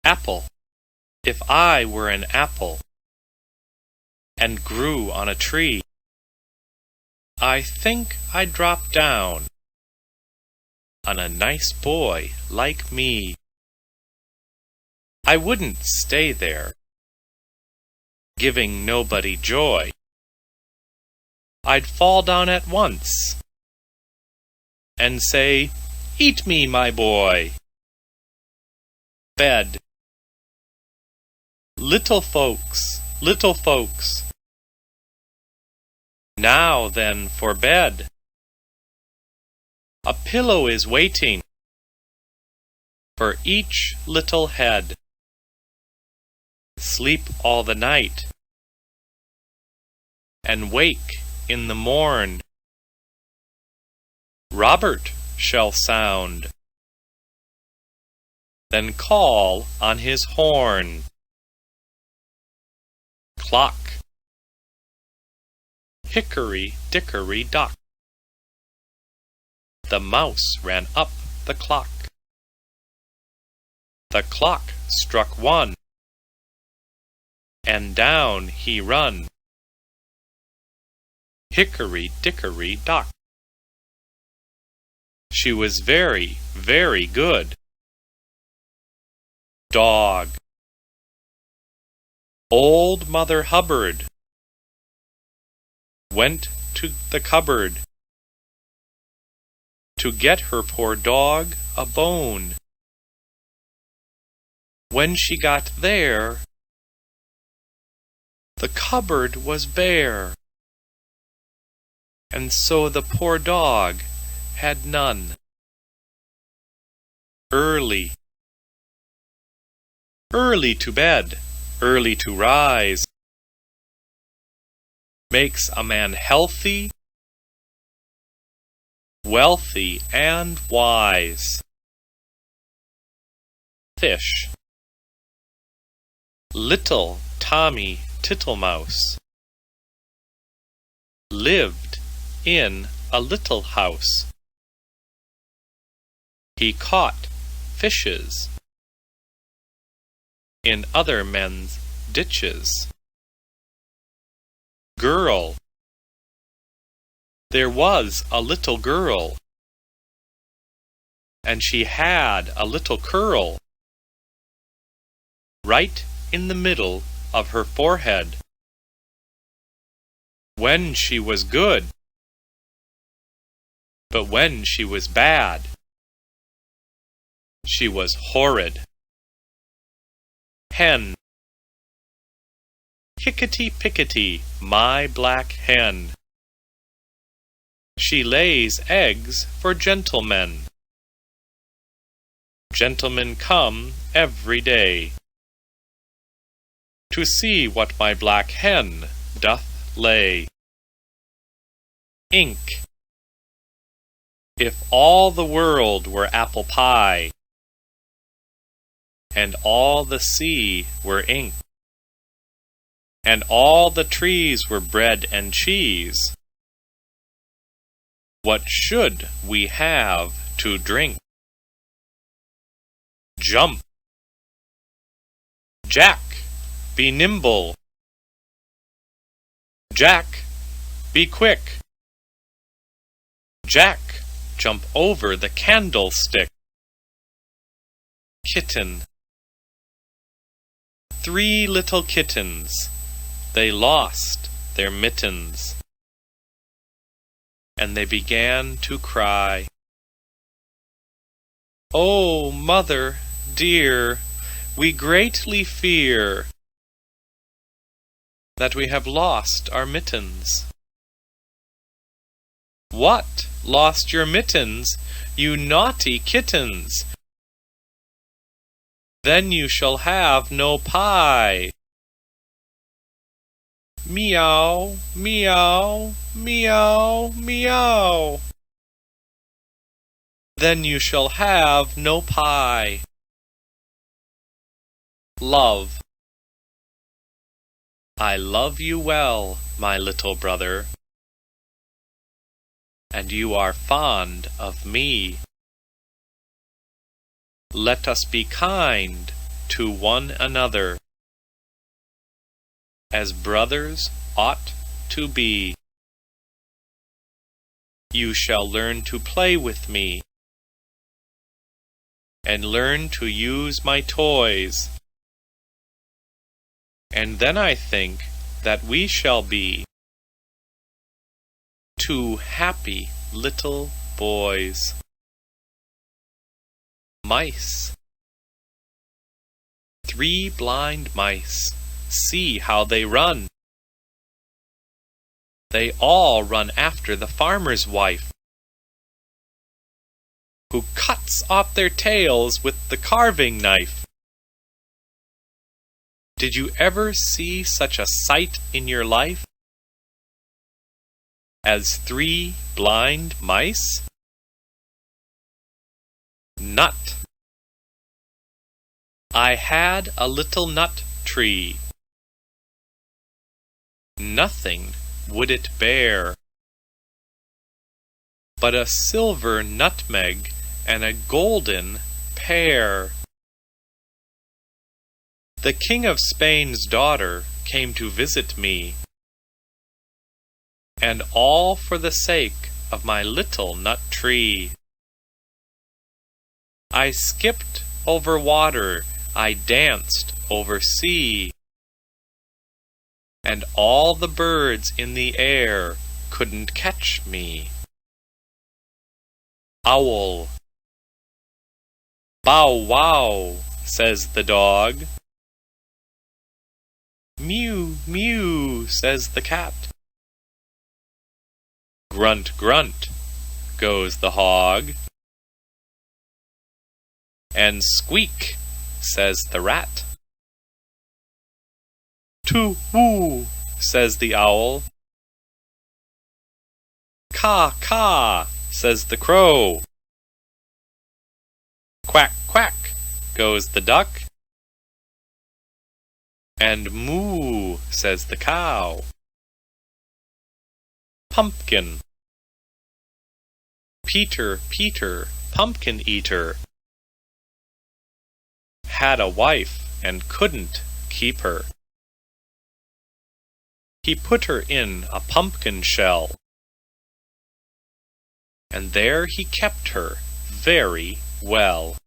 Apple. If I were an apple and grew on a tree, I think I'd drop down on a nice boy like me. I wouldn't stay there, giving nobody joy. I'd fall down at once and say, "Eat me, my boy." Bed. Little folks, little folks. Now then for bed. A pillow is waiting for each little head. Sleep all the night and wake in the morn. Robert shall sound, then call on his horn. Clock. Hickory dickory dock. The mouse ran up the clock. The clock struck 1, and down he run. Hickory dickory dock. She was very, very good. Dog. Old Mother Hubbard went to the cupboard to get her poor dog a bone. When she got there, the cupboard was bare, and so the poor dog had none. Early. Early to bed, early to rise, makes a man healthy, wealthy, and wise. Fish. Little Tommy Tittlemouse lived in a little house. He caught fishes in other men's ditches. Girl. There was a little girl, and she had a little curl right in the middle of her forehead. When she was good, but when she was bad, she was horrid. Hen. Hickety-pickety, my black hen. She lays eggs for gentlemen. Gentlemen come every day to see what my black hen doth lay. Ink. If all the world were apple pie, and all the sea were ink, and all the trees were bread and cheese, what should we have to drink? Jump. Jack, be nimble. Jack, be quick. Jack, jump over the candlestick. Kitten. 3 little kittens, they lost their mittens, and they began to cry. "Oh, mother dear, we greatly fear that we have lost our mittens." "What, lost your mittens, you naughty kittens? Then you shall have no pie." Meow, meow, meow, meow. Then you shall have no pie. Love. I love you well, my little brother, and you are fond of me. Let us be kind to one another, as brothers ought to be. You shall learn to play with me, and learn to use my toys. And then I think that we shall be two happy little boys. Mice. 3 blind mice. See how they run. They all run after the farmer's wife, who cuts off their tails with the carving knife. Did you ever see such a sight in your life as 3 blind mice? Nut. I had a little nut tree. Nothing would it bear but a silver nutmeg and a golden pear. The King of Spain's daughter came to visit me, and all for the sake of my little nut tree. I skipped over water, I danced over sea, and all the birds in the air couldn't catch me. Owl. Bow wow, says the dog. Mew, mew, says the cat. Grunt, grunt, goes the hog. And squeak, says the rat. Too-woo, says the owl. Caw-caw, says the crow. Quack, quack, goes the duck. And moo, says the cow. Pumpkin. Peter, Peter, pumpkin eater, had a wife and couldn't keep her. He put her in a pumpkin shell, and there he kept her very well.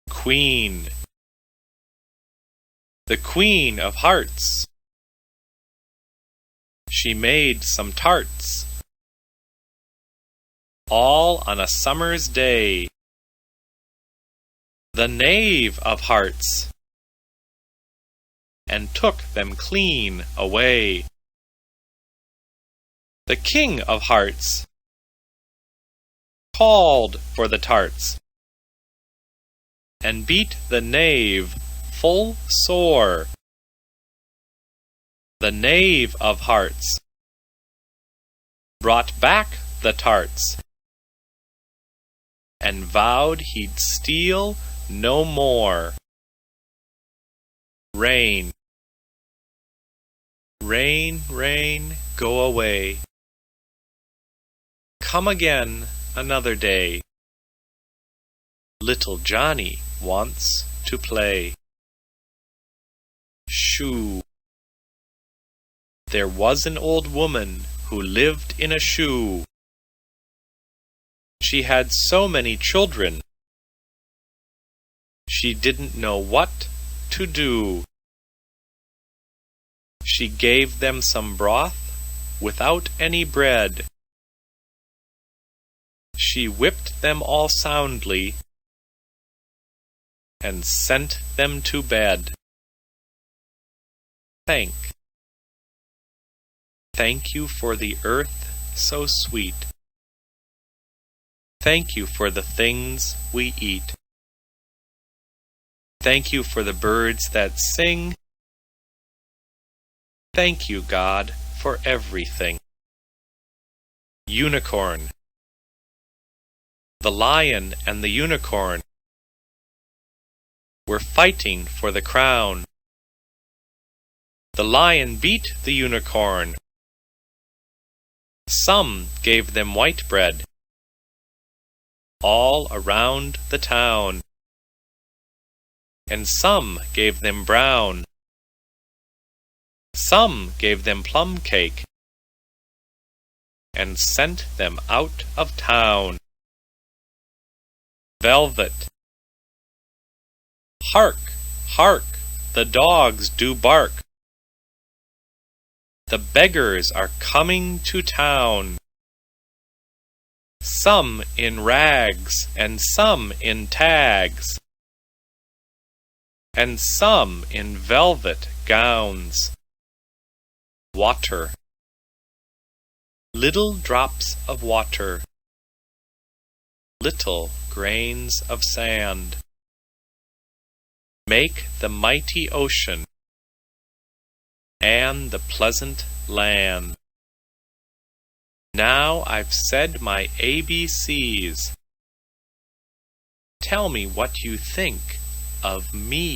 Queen. The Queen of Hearts. She made some tarts, all on a summer's day. The Knave of Hearts, and took them clean away. The King of Hearts called for the tarts, and beat the knave full sore. The Knave of Hearts brought back the tarts, and vowed he'd steal no more. Rain. Rain, rain, go away. Come again another day. Little Johnny wants to play. Shoe. There was an old woman who lived in a shoe. She had so many children, she didn't know what to do. She gave them some broth without any bread. She whipped them all soundly and sent them to bed. Thank you for the earth so sweet. Thank you for the things we eat. Thank you for the birds that sing. Thank you, God, for everything. Unicorn. The lion and the unicorn were fighting for the crown. The lion beat the unicorn. Some gave them white bread all around the town. and some gave them brown. Some gave them plum cake, and sent them out of town. Velvet. Hark, hark, the dogs do bark. The beggars are coming to town. Some in rags, and some in tags, and some in velvet gowns. Water. Little drops of water, little grains of sand, make the mighty ocean and the pleasant land. Now I've said my ABCs. Tell me what you think of me.